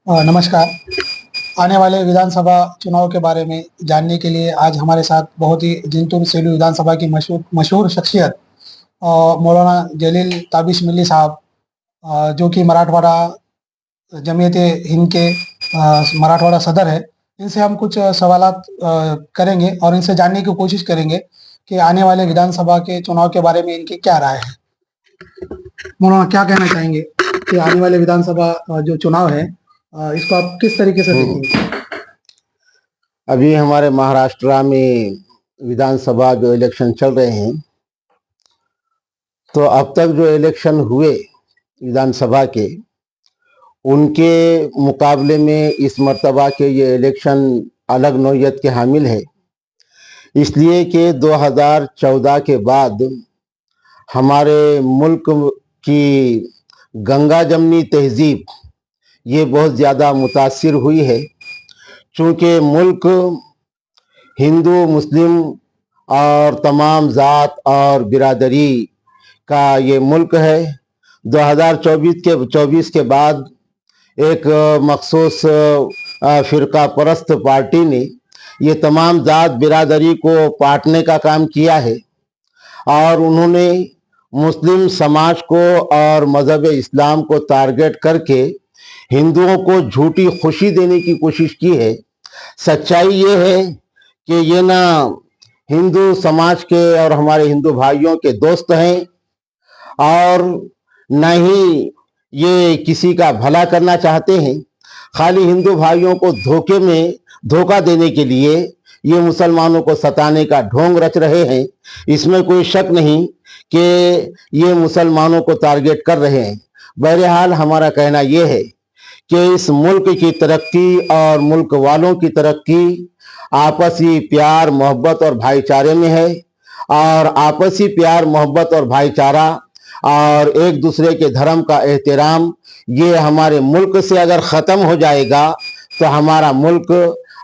नमस्कार। आने वाले विधानसभा चुनाव के बारे में जानने के लिए आज हमारे साथ बहुत ही जिंतूर सेलू विधानसभा की मशहूर मशहूर शख्सियत मौलाना जलील ताबिश मिल्ली साहब, जो कि मराठवाड़ा जमीयत हिंद के मराठवाड़ा सदर है। इनसे हम कुछ सवालात करेंगे और इनसे जानने की कोशिश करेंगे कि आने वाले विधानसभा के चुनाव के बारे में इनकी क्या राय है। मौलाना, क्या कहना चाहेंगे कि आने वाले विधानसभा जो चुनाव है, इसको आप किस तरीके से देखेंगे? अभी हमारे महाराष्ट्र में विधानसभा जो इलेक्शन चल रहे हैं, तो अब तक जो इलेक्शन हुए विधानसभा के, उनके मुकाबले में इस मर्तबा के ये इलेक्शन अलग नौयत के हामिल है। इसलिए कि 2014 के बाद हमारे मुल्क की गंगा जमनी तहजीब ये बहुत ज़्यादा मुतासिर हुई है। चूँकि मुल्क हिंदू मुस्लिम और तमाम ज़ात और बिरादरी का ये मुल्क है। 2024 के बाद एक मखसूस फ़िरका परस्त पार्टी ने ये तमाम ज़ात बिरादरी को बांटने का काम किया है और उन्होंने मुस्लिम समाज को और मज़हब इस्लाम को टारगेट करके हिंदुओं को झूठी खुशी देने की कोशिश की है। सच्चाई ये है कि ये ना हिंदू समाज के और हमारे हिंदू भाइयों के दोस्त हैं और न ही ये किसी का भला करना चाहते हैं। खाली हिंदू भाइयों को धोखा देने के लिए ये मुसलमानों को सताने का ढोंग रच रहे हैं। इसमें कोई शक नहीं कि ये मुसलमानों को टारगेट कर रहे हैं। बहरहाल हमारा कहना ये है कि इस मुल्क की तरक्की और मुल्क वालों की तरक्की आपसी प्यार मोहब्बत और भाईचारे में है, और आपसी प्यार मोहब्बत और भाईचारा और एक दूसरे के धर्म का एहतराम ये हमारे मुल्क से अगर ख़त्म हो जाएगा तो हमारा मुल्क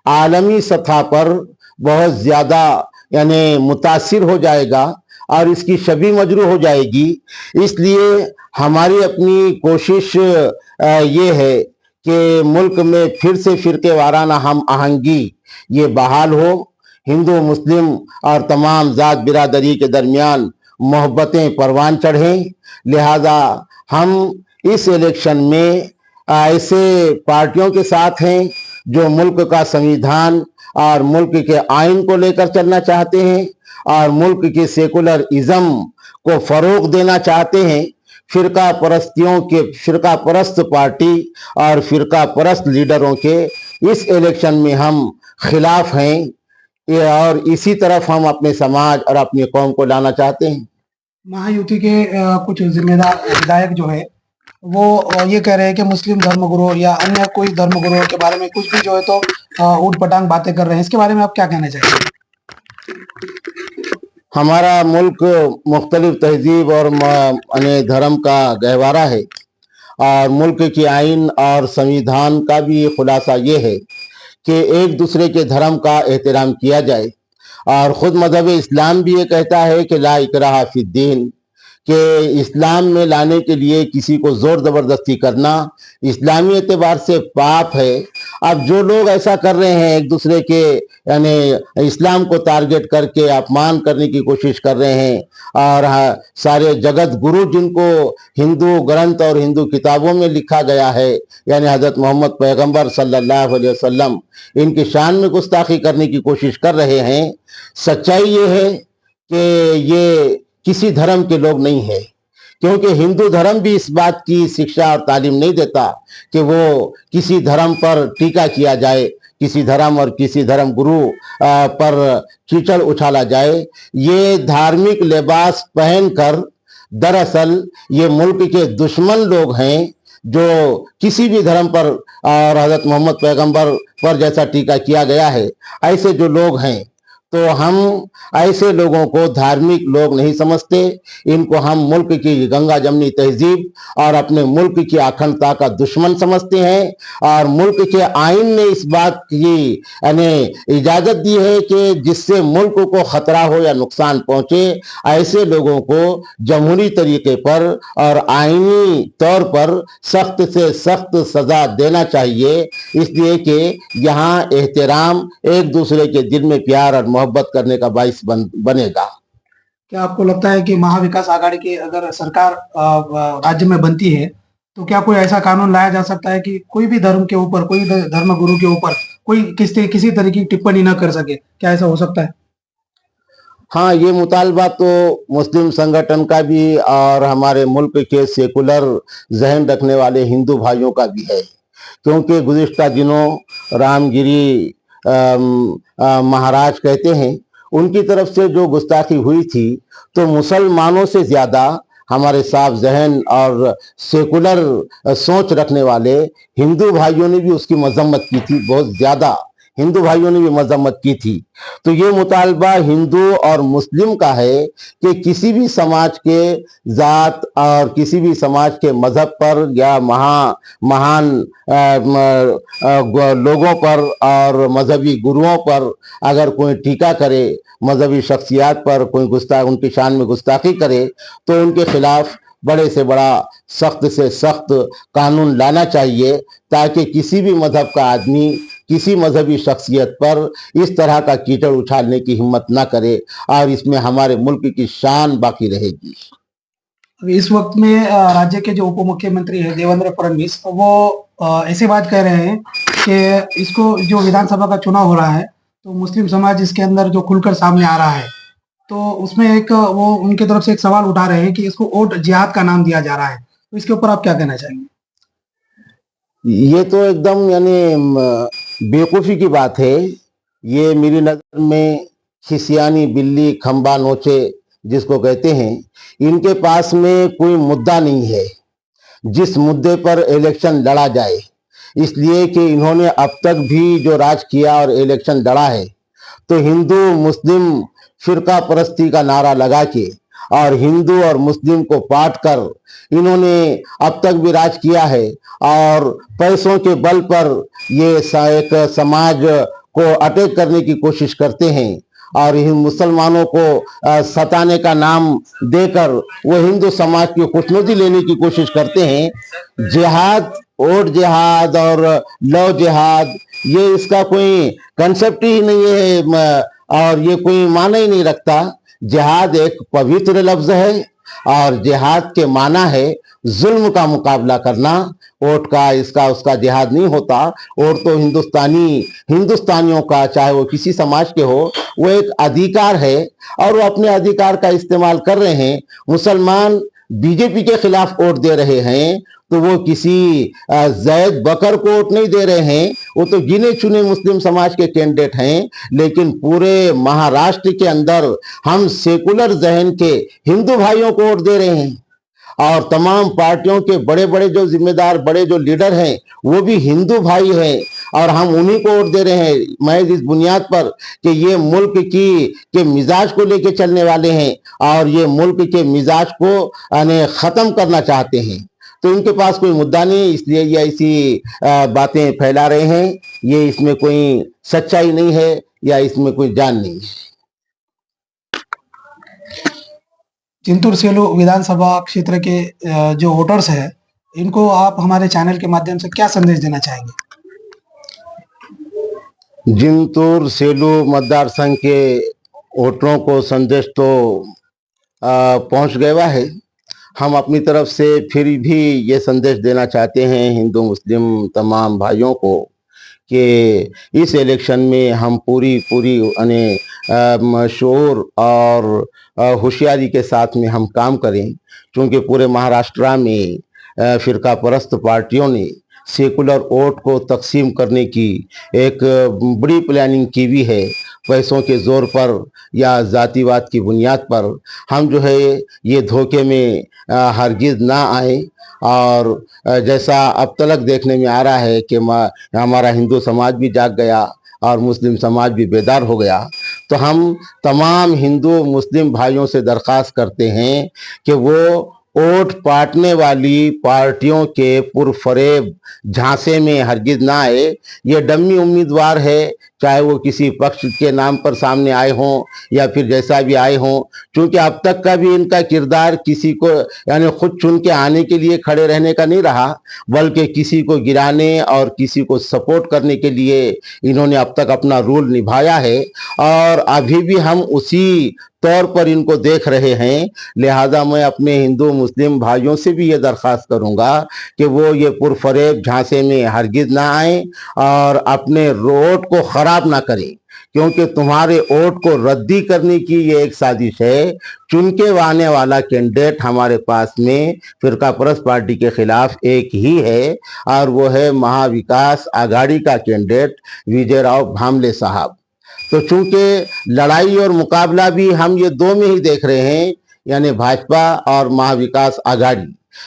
आलमी सतह पर बहुत ज़्यादा यानी मुतासिर हो जाएगा और इसकी शबी मजरू हो जाएगी। इसलिए हमारी अपनी कोशिश ये है कि मुल्क में फिर से फ़िरके वाराना हम आहंगी ये बहाल हो, हिंदू मुस्लिम और तमाम ज़ात बिरादरी के दरमियान मोहब्बतें परवान चढ़ें। लिहाजा हम इस इलेक्शन में ऐसे पार्टियों के साथ हैं जो मुल्क का संविधान और मुल्क के आइन को लेकर चलना चाहते हैं और मुल्क के सेकुलरिज्म को फ़रोग देना चाहते हैं। फ़िरका परस्त पार्टी और फ़िरका परस्त लीडरों के इस इलेक्शन में हम खिलाफ हैं और इसी तरफ हम अपने समाज और अपनी कौम को लाना चाहते हैं। महायुति के कुछ जिम्मेदार विधायक जो है वो ये कह रहे हैं कि मुस्लिम धर्मगुरु या अन्य कोई धर्मगुरुओं के बारे में कुछ भी जो है तो ऊट पटांग बातें कर रहे हैं। इसके बारे में आप क्या कहना चाहेंगे? हमारा मुल्क मुख्तलिफ तहजीब और धर्म का गहवारा है और मुल्क की आइन और संविधान का भी खुलासा ये है कि एक दूसरे के धर्म का एहतराम किया जाए। और ख़ुद मज़हब इस्लाम भी ये कहता है कि ला इकराहा फिद्दीन, कि इस्लाम में लाने के लिए किसी को ज़ोर ज़बरदस्ती करना इस्लामी एतबार से पाप है। अब जो लोग ऐसा कर रहे हैं, एक दूसरे के यानी इस्लाम को टारगेट करके अपमान करने की कोशिश कर रहे हैं और सारे जगत गुरु जिनको हिंदू ग्रंथ और हिंदू किताबों में लिखा गया है यानी हज़रत मोहम्मद पैगंबर सल्लल्लाहु अलैहि वसल्लम, इनकी शान में गुस्ताखी करने की कोशिश कर रहे हैं। सच्चाई ये है कि ये किसी धर्म के लोग नहीं है, क्योंकि हिंदू धर्म भी इस बात की शिक्षा और तालीम नहीं देता कि वो किसी धर्म पर टीका किया जाए, किसी धर्म और किसी धर्म गुरु पर कीचड़ उछाला जाए। ये धार्मिक लिबास पहनकर दरअसल ये मुल्क के दुश्मन लोग हैं जो किसी भी धर्म पर और हज़रत मोहम्मद पैगंबर पर जैसा टीका किया गया है, ऐसे जो लोग हैं तो हम ऐसे लोगों को धार्मिक लोग नहीं समझते। इनको हम मुल्क की गंगा जमनी तहजीब और अपने मुल्क की अखंडता का दुश्मन समझते हैं। और मुल्क के आइन ने इस बात की यानी इजाजत दी है कि जिससे मुल्क को खतरा हो या नुकसान पहुंचे, ऐसे लोगों को जमहूरी तरीके पर और आईनी तौर पर सख्त से सख्त सजा देना चाहिए, इसलिए कि यहाँ एहतराम एक दूसरे के दिल में प्यार और मोहब्बत करने का बाइस बनेगा। क्या आपको लगता है कि महाविकास आघाड़ी की अगर सरकार राज्य में बनती है तो क्या कोई ऐसा कानून लाया जा सकता है कि कोई भी धर्म के ऊपर, कोई धर्म गुरु के ऊपर कोई किसी तरह की टिप्पणी न कर सके? क्या ऐसा हो सकता है? हाँ, ये मुतालबा तो मुस्लिम संगठन का भी और हमारे मुल्क के सेकुलर जहन रखने वाले हिंदू भाइयों का भी है, क्योंकि गुज़िश्ता दिनों रामगिरी महाराज कहते हैं उनकी तरफ से जो गुस्ताखी हुई थी, तो मुसलमानों से ज़्यादा हमारे साफ जहन और सेकुलर सोच रखने वाले हिंदू भाइयों ने भी उसकी मजम्मत की थी, बहुत ज़्यादा हिंदू भाइयों ने भी मजम्मत की थी। तो ये मुतालबा हिंदू और मुस्लिम का है कि किसी भी समाज के जात और किसी भी समाज के मजहब पर या महान लोगों पर और मजहबी गुरुओं पर अगर कोई टीका करे, मजहबी शख्सियात पर कोई उनकी शान में गुस्ताखी करे, तो उनके खिलाफ बड़े से बड़ा सख्त से सख्त कानून लाना चाहिए, ताकि किसी भी मजहब का आदमी किसी मजहबी शख्सियत पर इस तरह का कीचड़ उछालने की हिम्मत ना करे, और इसमें हमारे मुल्क की शान बाकी रहेगी। इस वक्त में राज्य के जो उप मुख्यमंत्री है देवेंद्र फडणवीस, वो ऐसी बात कह रहे हैं कि इसको जो विधानसभा का चुनाव हो रहा है तो मुस्लिम समाज इसके अंदर जो खुलकर सामने आ रहा है, तो उसमें एक वो उनकी तरफ से एक सवाल उठा रहे हैं कि इसको वोट जिहाद का नाम दिया जा रहा है। तो इसके ऊपर आप क्या कहना चाहेंगे? ये तो एकदम यानी बेवकूफ़ी की बात है। ये मेरी नज़र में खिसियानी बिल्ली खंबा नोचे जिसको कहते हैं, इनके पास में कोई मुद्दा नहीं है जिस मुद्दे पर इलेक्शन लड़ा जाए, इसलिए कि इन्होंने अब तक भी जो राज किया और इलेक्शन लड़ा है, तो हिंदू मुस्लिम फिरका परस्ती का नारा लगा के और हिंदू और मुस्लिम को बांट कर इन्होंने अब तक भी राज किया है। और पैसों के बल पर ये एक समाज को अटैक करने की कोशिश करते हैं और मुसलमानों को सताने का नाम देकर वो हिंदू समाज की खुशनुदी लेने की कोशिश करते हैं। जिहाद, वोट जिहाद और लव जिहाद, ये इसका कोई कंसेप्ट ही नहीं है और ये कोई माना ही नहीं रखता। जिहाद एक पवित्र लफ्ज है और जिहाद के माना है जुल्म का मुकाबला करना। वोट का इसका उसका जिहाद नहीं होता। वोट तो हिंदुस्तानियों का, चाहे वो किसी समाज के हो, वो एक अधिकार है और वो अपने अधिकार का इस्तेमाल कर रहे हैं। मुसलमान बीजेपी के खिलाफ वोट दे रहे हैं तो वो किसी जैद बकर को वोट नहीं दे रहे हैं, वो तो गिने चुने मुस्लिम समाज के कैंडिडेट हैं। लेकिन पूरे महाराष्ट्र के अंदर हम सेकुलर जहन के हिंदू भाइयों को वोट दे रहे हैं और तमाम पार्टियों के बड़े बड़े जो जिम्मेदार, बड़े जो लीडर हैं, वो भी हिंदू भाई हैं और हम उन्हीं को वोट दे रहे हैं महज इस बुनियाद पर कि ये मुल्क के मिजाज को लेके चलने वाले हैं और ये मुल्क के मिजाज को खत्म करना चाहते हैं। तो इनके पास कोई मुद्दा नहीं, इसलिए ये ऐसी बातें फैला रहे हैं। ये इसमें कोई सच्चाई नहीं है या इसमें कोई जान नहीं है। जिंतूर सेलू विधानसभा क्षेत्र के जो वोटर्स हैं, इनको आप हमारे चैनल के माध्यम से क्या संदेश देना चाहेंगे? जिंतूर सेलू मतदार संघ के वोटरों को संदेश तो पहुंच गया है। हम अपनी तरफ से फिर भी ये संदेश देना चाहते हैं हिंदू मुस्लिम तमाम भाइयों को कि इस इलेक्शन में हम पूरी शोर और होशियारी के साथ में हम काम करें, क्योंकि पूरे महाराष्ट्र में फिरका परस्त पार्टियों ने सेकुलर वोट को तकसीम करने की एक बड़ी प्लानिंग की भी है। पैसों के जोर पर या जातिवाद की बुनियाद पर हम जो है ये धोखे में हरगिज ना आए। और जैसा अब तक देखने में आ रहा है कि हमारा हिंदू समाज भी जाग गया और मुस्लिम समाज भी बेदार हो गया, तो हम तमाम हिंदू मुस्लिम भाइयों से दरख्वास्त करते हैं कि वो वोट बांटने वाली पार्टियों के पुरफरेब झांसे में हरगिज ना आए। ये डमी उम्मीदवार है, चाहे वो किसी पक्ष के नाम पर सामने आए हों या फिर जैसा भी आए हों, क्योंकि अब तक का भी इनका किरदार किसी को यानी खुद चुन के आने के लिए खड़े रहने का नहीं रहा, बल्कि किसी को गिराने और किसी को सपोर्ट करने के लिए इन्होंने अब तक अपना रोल निभाया है और अभी भी हम उसी तौर पर इनको देख रहे हैं। लिहाजा मैं अपने हिंदू मुस्लिम भाइयों से भी ये दरख्वास्त करूंगा कि वो ये पुरफरेब झांसे में हरगिज ना आए और अपने वोट को खराब ना करें, क्योंकि तुम्हारे वोट को रद्दी करने की ये एक साजिश है। चुन के आने वाला कैंडिडेट हमारे पास में फिरका परस्त पार्टी के खिलाफ एक ही है और वो है महाविकास आघाड़ी का कैंडिडेट विजय राव भामले साहब। तो चूंकि लड़ाई और मुकाबला भी हम ये दो में ही देख रहे हैं, यानी भाजपा और महाविकास आघाड़ी,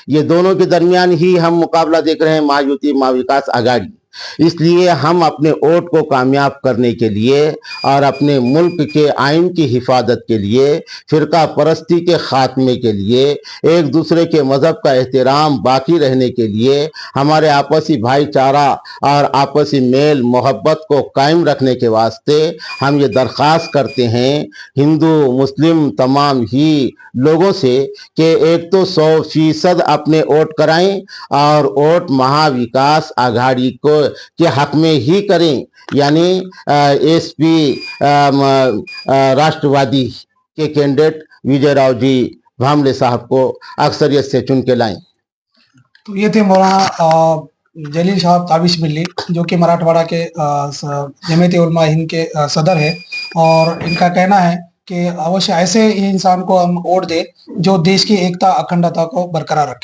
ये दोनों के दरमियान ही हम मुकाबला देख रहे हैं, महायुति महाविकास आघाड़ी। इसलिए हम अपने वोट को कामयाब करने के लिए और अपने मुल्क के आइन की हिफाजत के लिए, फिरका परस्ती के खात्मे के लिए, एक दूसरे के मजहब का एहतराम बाकी रहने के लिए, हमारे आपसी भाईचारा और आपसी मेल मोहब्बत को कायम रखने के वास्ते हम ये दरख्वास्त करते हैं हिंदू मुस्लिम तमाम ही लोगों से कि एक तो 100% अपने वोट कराएं और वोट महाविकास आघाड़ी को के हक में ही करें, यानी एसपी राष्ट्रवादी के कैंडिडेट विजय राव जी भामले साहब को अक्सरियत से चुन के लाएं। तो ये थे मौलाना जलील साहब ताबिश मिल्ली, जो कि मराठवाड़ा के जमीयत उलमा हिंद के सदर है, और इनका कहना है कि अवश्य ऐसे इंसान को हम वोट दें जो देश की एकता अखंडता को बरकरार रखे।